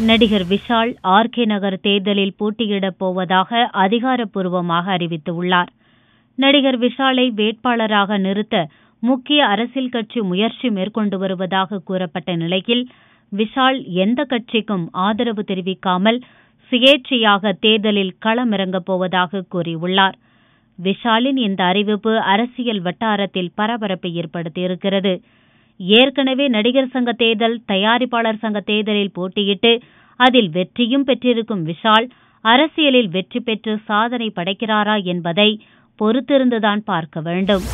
நடிகர் விஷால் ஆர்கே நகர் தேர்தலில் போட்டியிடப் போவதாக அதிகாரப்பூர்வமாக அறிவித்துள்ளார். நடிகர் விஷாலை வேட்பாளராக நிறுத்த முக்கிய அரசியல் கட்சி முயற்சி மேற்கொண்டு வருவதாக கூறப்பட்ட நிலையில் விஷால் எந்த கட்சிக்கும் ஆதரவு தெரிவிக்காமல் சுயேட்சையாக தேர்தலில் களமிறங்கப் போவதாக கூறியுள்ளார். விஷாலின் இந்த அறிவிப்பு அரசியல் வட்டாரத்தில் பரபரப்பை ஏற்படுத்தியிருக்கிறது. ஏற்கனவே நடிகர் சங்க தேர்தல், தயாரிப்பாளர் சங்க தேர்தலில் போட்டியிட்டு அதில் வெற்றியும் பெற்றிருக்கும் விஷால் அரசியலில் வெற்றி பெற்று சாதனை படைக்கிறாரா என்பதை பொறுத்திருந்துதான் பார்க்க வேண்டும்.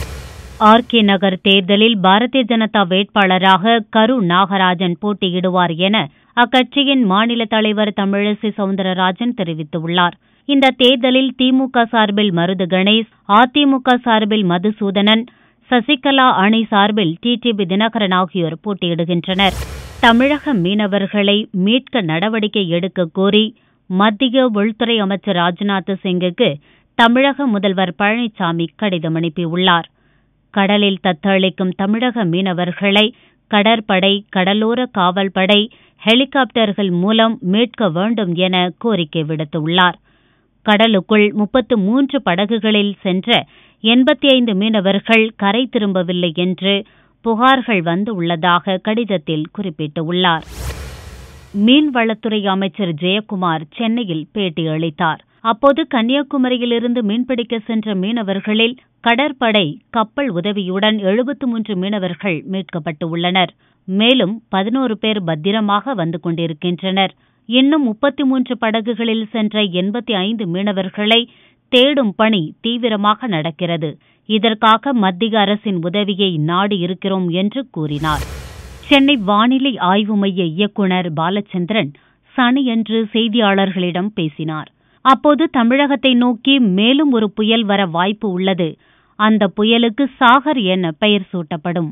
ஆர்கே நகர் தேர்தலில் பாரதிய ஜனதா வேட்பாளராக கரு நாகராஜன் போட்டியிடுவார் என அக்கட்சியின் மாநில தலைவர் தமிழிசை சவுந்தரராஜன் தெரிவித்துள்ளார். இந்த தேர்தலில் திமுக சார்பில் மருது கணேஷ், அதிமுக சார்பில் மதுசூதனன், சசிகலா அணி சார்பில் டிடிவி தினகரன் ஆகியோர் போட்டியிடுகின்றனர். தமிழக மீனவர்களை மீட்க நடவடிக்கை எடுக்க கோரி மத்திய உள்துறை அமைச்சர் ராஜ்நாத் சிங்குக்கு தமிழக முதல்வர் பழனிசாமி கடிதம் அனுப்பியுள்ளார். கடலில் தத்தளிக்கும் தமிழக மீனவர்களை கடற்படை, கடலோர காவல்படை, ஹெலிகாப்டர்கள் மூலம் மீட்க வேண்டும் என கோரிக்கை விடுத்துள்ளார். கடலுக்குள் 33 படகுகளில் சென்ற 85 மீனவர்கள் கரை திரும்பவில்லை என்று புகார்கள் வந்துள்ளதாக கடிதத்தில் குறிப்பிட்டுள்ளார். மீன்வளத்துறை அமைச்சர் ஜெயக்குமார் சென்னையில் பேட்டியளித்தார். அப்போது கன்னியாகுமரியிலிருந்து மீன்பிடிக்க சென்ற மீனவர்களில் கடற்படை கப்பல் உதவியுடன் 73 மீனவர்கள் மீட்கப்பட்டுள்ளனர். மேலும் 11 பேர் பத்திரமாக வந்து கொண்டிருக்கின்றனர். இன்னும் 33 படகுகளில் சென்ற 85 மீனவர்களை தேடும் பணி தீவிரமாக நடக்கிறது. இதற்காக மத்திய அரசின் உதவியை நாடி இருக்கிறோம் என்று கூறினார். சென்னை வானிலை ஆய்வு மைய இயக்குநர் பாலச்சந்திரன் சனியன்று செய்தியாளர்களிடம் பேசினார். அப்போது தமிழகத்தை நோக்கி மேலும் ஒரு புயல் வர வாய்ப்பு உள்ளது. அந்த புயலுக்கு சாகர் என பெயர் சூட்டப்படும்.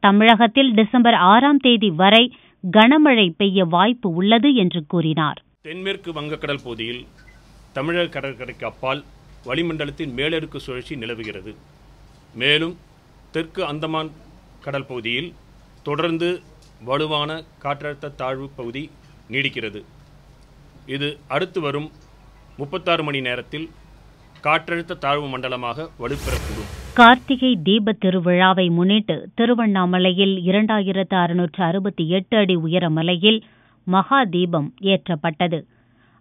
தமிழகத்தில் டிசம்பர் 6ஆம் தேதி வரை கனமழை பெய்ய வாய்ப்பு உள்ளது என்று கூறினார். தென்மேற்கு வங்கக்கடல் பகுதியில் தமிழக கடற்கரைக்கு அப்பால் வளிமண்டலத்தின் மேலடுக்கு சுழற்சி நிலவுகிறது. மேலும் தெற்கு அந்தமான் கடல் பகுதியில் தொடர்ந்து வலுவான காற்றழுத்த தாழ்வு பகுதி நீடிக்கிறது. இது அடுத்து வரும் 36 மணி நேரத்தில் காற்றழுத்த தாழ்வு மண்டலமாக வலுப்பெறக்கூடும். கார்த்திகை தீப திருவிழாவை முன்னிட்டு திருவண்ணாமலையில் 2668 அடி உயர மலையில் மகா தீபம் ஏற்றப்பட்டது.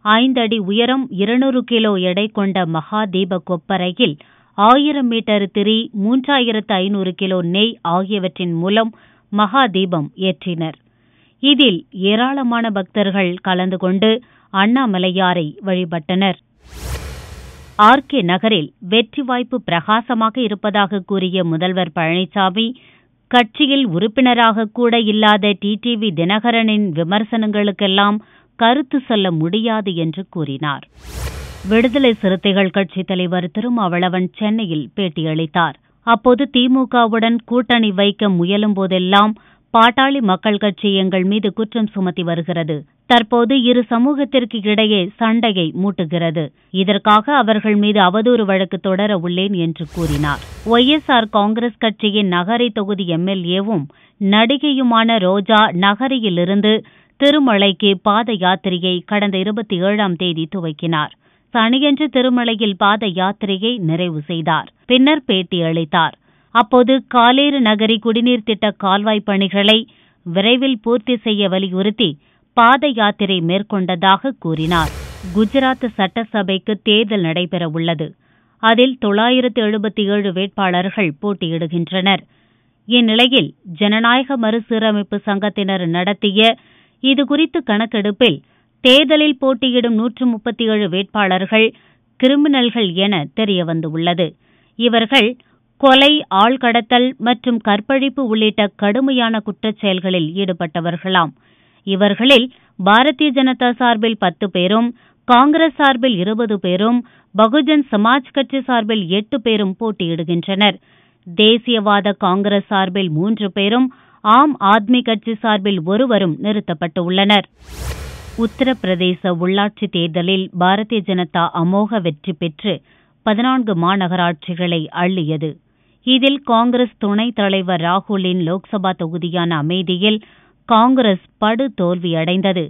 5 அடி உயரம் 200 கிலோ எடை கொண்ட மகா தீப கொப்பரையில் 1000 மீட்டர் திரி, 3500 கிலோ நெய் ஆகியவற்றின் மூலம் மகா தீபம் ஏற்றினர். இதில் ஏராளமான பக்தர்கள் கலந்து கொண்டு அண்ணாமலையாரை வழிபட்டனர். ஆர்கே நகரில் வெற்றி வாய்ப்பு பிரகாசமாக இருப்பதாக கூறிய முதல்வர் பழனிசாமி, கட்சியில் உறுப்பினராக கூட இல்லாத டிடிவி தினகரனின் விமர்சனங்களுக்கெல்லாம் கருத்து சொல்ல முடியாது என்று கூறினார். விடுதலை சிறுத்தைகள் கட்சித் தலைவர் திருமாவளவன் சென்னையில் பேட்டியளித்தார். அப்போது திமுகவுடன் கூட்டணி வைக்க முயலும் போதெல்லாம் பாட்டாளி மக்கள் கட்சி எங்கள் மீது குற்றம் சுமத்தி வருகிறது. தற்போது இரு சமூகத்திற்கு இடையே சண்டையை மூட்டுகிறது. இதற்காக அவர்கள் மீது அவதூறு வழக்கு தொடர உள்ளேன் என்று கூறினார். ஒய்எஸ்ஆர் காங்கிரஸ் கட்சியின் நகரி தொகுதி எம்எல்ஏவும் நடிகையுமான ரோஜா நகரியிலிருந்து திருமலைக்கு பாத யாத்திரையை கடந்த 27ஆம் தேதி துவக்கினார். சனியன்று திருமலையில் பாத யாத்திரையை நிறைவு செய்தார். பின்னர் பேட்டியளித்தார். அப்போது காலேறு நகரி குடிநீர் திட்ட கால்வாய் பணிகளை விரைவில் பூர்த்தி செய்ய வலியுறுத்தி பாத யாத்திரை மேற்கொண்டதாக கூறினார். குஜராத் சட்டசபைக்கு தேர்தல் நடைபெற உள்ளது. அதில் 977 வேட்பாளர்கள் போட்டியிடுகின்றனர். இந்நிலையில் ஜனநாயக மறுசீரமைப்பு சங்கத்தினர் நடத்திய இதுகுறித்து கணக்கெடுப்பில் தேர்தலில் போட்டியிடும் 137 வேட்பாளர்கள் கிரிமினல்கள் என தெரியவந்துள்ளது. இவர்கள் கொலை, ஆள்கடத்தல் மற்றும் கற்பழிப்பு உள்ளிட்ட கடுமையான குற்றச் செயல்களில் ஈடுபட்டவர்களாம். இவர்களில் பாரதிய ஜனதா சார்பில் 10 பேரும், காங்கிரஸ் சார்பில் 20 பேரும், பகுஜன் சமாஜ் கட்சி சார்பில் 8 பேரும் போட்டியிடுகின்றனர். தேசியவாத காங்கிரஸ் சார்பில் 3 பேரும், ஆம் ஆத்மி கட்சி சார்பில் ஒருவரும் நிறுத்தப்பட்டுள்ளனர். உத்தரப்பிரதேச உள்ளாட்சித் தேர்தலில் பாரதிய ஜனதா அமோக வெற்றி பெற்று 14 மாநகராட்சிகளை அள்ளியது. இதில் காங்கிரஸ் துணைத் தலைவர் ராகுலின் லோக்சபா தொகுதியான அமேதியில் காங்கிரஸ் படு தோல்வியடைந்தது.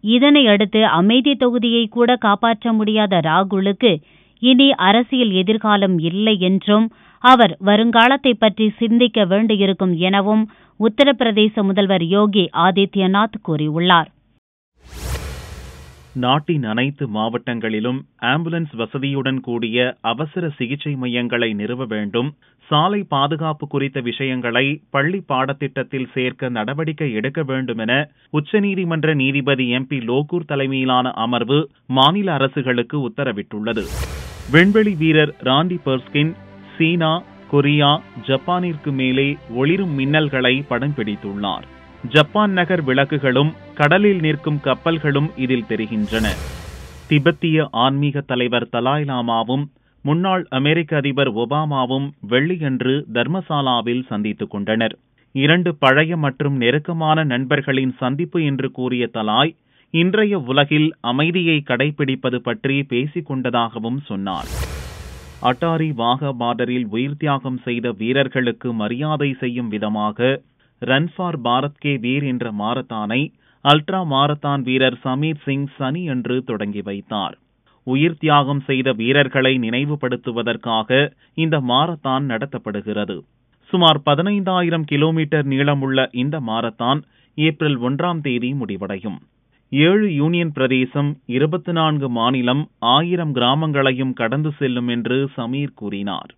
இதனை அடுத்து அமேதி தொகுதியை கூட காப்பாற்ற முடியாத ராகுலுக்கு இனி அரசியல் எதிர்காலம் இல்லை என்றும் அவர் வருங்காலத்தை பற்றி சிந்திக்க வேண்டியிருக்கும் எனவும் உத்தரப்பிரதேச முதல்வர் யோகி ஆதித்யநாத் கூறியுள்ளார். நாட்டின் அனைத்து மாவட்டங்களிலும் ஆம்புலன்ஸ் வசதியுடன் கூடிய அவசர சிகிச்சை மையங்களை நிறுவ வேண்டும். சாலை பாதுகாப்பு குறித்த விஷயங்களை பள்ளி பாடத்திட்டத்தில் சேர்க்க நடவடிக்கை எடுக்க வேண்டும் என உச்சநீதிமன்ற நீதிபதி MP லோகூர் தலைமையிலான அமர்வு மாநில அரசுகளுக்கு உத்தரவிட்டுள்ளது. விண்வெளி வீரர் ராண்டி பெர்ஸ்கின் சீனா, கொரியா, ஜப்பானிற்கு மேலே ஒளிரும் மின்னல்களை படம் பிடித்துள்ளார். ஜப்பான் நகர் விளக்குகளும் கடலில் நிற்கும் கப்பல்களும் இதில் தெரிகின்றன. திபெத்திய ஆன்மீக தலைவர் தலாய் லாமாவும் முன்னாள் அமெரிக்க அதிபர் ஒபாமாவும் வெள்ளியன்று தர்மசாலாவில் சந்தித்துக் கொண்டனர். 2 பழைய மற்றும் நெருக்கமான நண்பர்களின் சந்திப்பு என்று கூறிய தலாய், இன்றைய உலகில் அமைதியை கடைபிடிப்பது பற்றி பேசிக் கொண்டதாகவும் சொன்னார். அட்டாரி வாகா பார்டரில் உயிர் தியாகம் செய்த வீரர்களுக்கு மரியாதை செய்யும் விதமாக ரன் ஃபார் பாரத் கே வீர் என்ற மாரத்தானை அல்ட்ரா மாரத்தான் வீரர் சமீர் சிங் சனி அன்று தொடங்கி வைத்தார். உயிர் தியாகம் செய்த வீரர்களை நினைவுபடுத்துவதற்காக இந்த மாரத்தான் நடத்தப்படுகிறது. சுமார் 15,000 கிலோமீட்டர் நீளமுள்ள இந்த மாரத்தான் ஏப்ரல் 1ஆம் தேதி முடிவடையும். 7 யூனியன் பிரதேசம், 24 மாநிலம், 1000 கிராமங்களையும் கடந்து செல்லும் என்று சமீர் கூறினார்.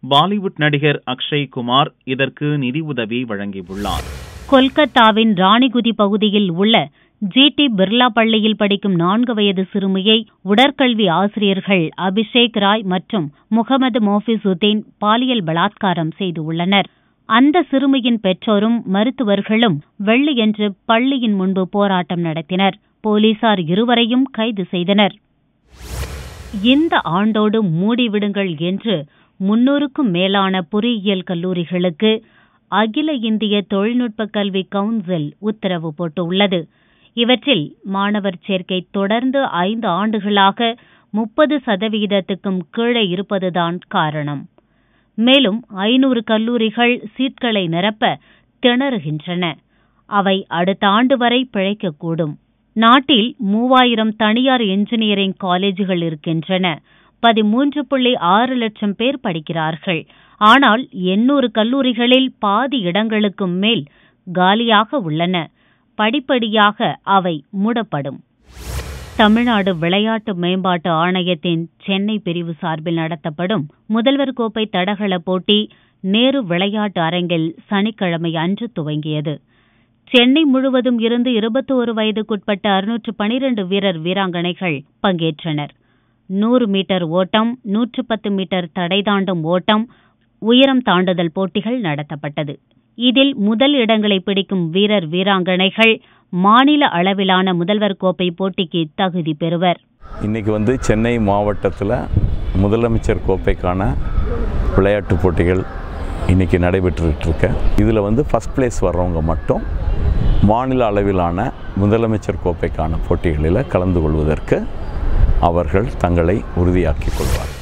பாலிவுட் நடிகர் அக்ஷய் குமார் இதற்கு நிதி உதவி வழங்கியுள்ளார். கொல்கத்தாவின் ராணிகுதி பகுதியில் உள்ள GT பிர்லா பள்ளியில் படிக்கும் 4 வயது சிறுமியை உடற்கல்வி ஆசிரியர்கள் அபிஷேக் ராய் மற்றும் முகமது மோஃபிசுதீன் பாலியல் பலாத்காரம் செய்துள்ளனர். அந்த சிறுமியின் பெற்றோரும் மருத்துவர்களும் வெள்ளியன்று பள்ளியின் முன்பு போராட்டம் நடத்தினர். போலீசார் இருவரையும் கைது செய்தனர். இந்த ஆண்டோடு மூடிவிடுங்கள் என்று 300க்கும் மேலான பொறியியல் கல்லூரிகளுக்கு அகில இந்திய தொழில்நுட்ப கல்வி கவுன்சில் உத்தரவு போட்டுள்ளது. இவற்றில் மாணவர் சேர்க்கை தொடர்ந்து 5 ஆண்டுகளாக 30%க்கும் கீழே இருப்பதுதான் காரணம். மேலும் 500 கல்லூரிகள் சீட்களை நிரப்ப திணறுகின்றன. அவை அடுத்த ஆண்டு வரை பிழைக்கக்கூடும். நாட்டில் 3000 தனியார் என்ஜினியரிங் காலேஜுகள் இருக்கின்றன. 13.6 லட்சம் பேர் படிக்கிறார்கள். ஆனால் 800 கல்லூரிகளில் பாதி இடங்களுக்கும் மேல் காலியாக உள்ளன. படிப்படியாக அவை மூடப்படும். தமிழ்நாடு விளையாட்டு மேம்பாட்டு ஆணையத்தின் சென்னை பிரிவு சார்பில் நடத்தப்படும் முதல்வர் கோப்பை தடகள போட்டி நேரு விளையாட்டு அரங்கில் சனிக்கிழமை அன்று துவங்கியது. சென்னை முழுவதும் இருந்து 21 வயதுக்குட்பட்ட 612 வீரர் வீராங்கனைகள் பங்கேற்றனர். 100 மீட்டர் ஓட்டம், 110 மீட்டர் தடை தாண்டும் ஓட்டம், உயரம் தாண்டுதல் போட்டிகள் நடத்தப்பட்டது. இதில் முதல் இடங்களை பிடிக்கும் வீரர் வீராங்கனைகள் மாநில அளவிலான முதல்வர் கோப்பை போட்டிக்கு தகுதி பெறுவர். இன்னைக்கு சென்னை மாவட்டத்தில் முதலமைச்சர் கோப்பைக்கான விளையாட்டு போட்டிகள் இன்னைக்கு நடைபெற்றுட்டு இருக்கு. இதில் ஃபர்ஸ்ட் பிளேஸ் வர்றவங்க மட்டும் மாநில அளவிலான முதலமைச்சர் கோப்பைக்கான போட்டிகளில் கலந்து கொள்வதற்கு அவர்கள் தங்களை உறுதியாக்கிக் கொள்வார்.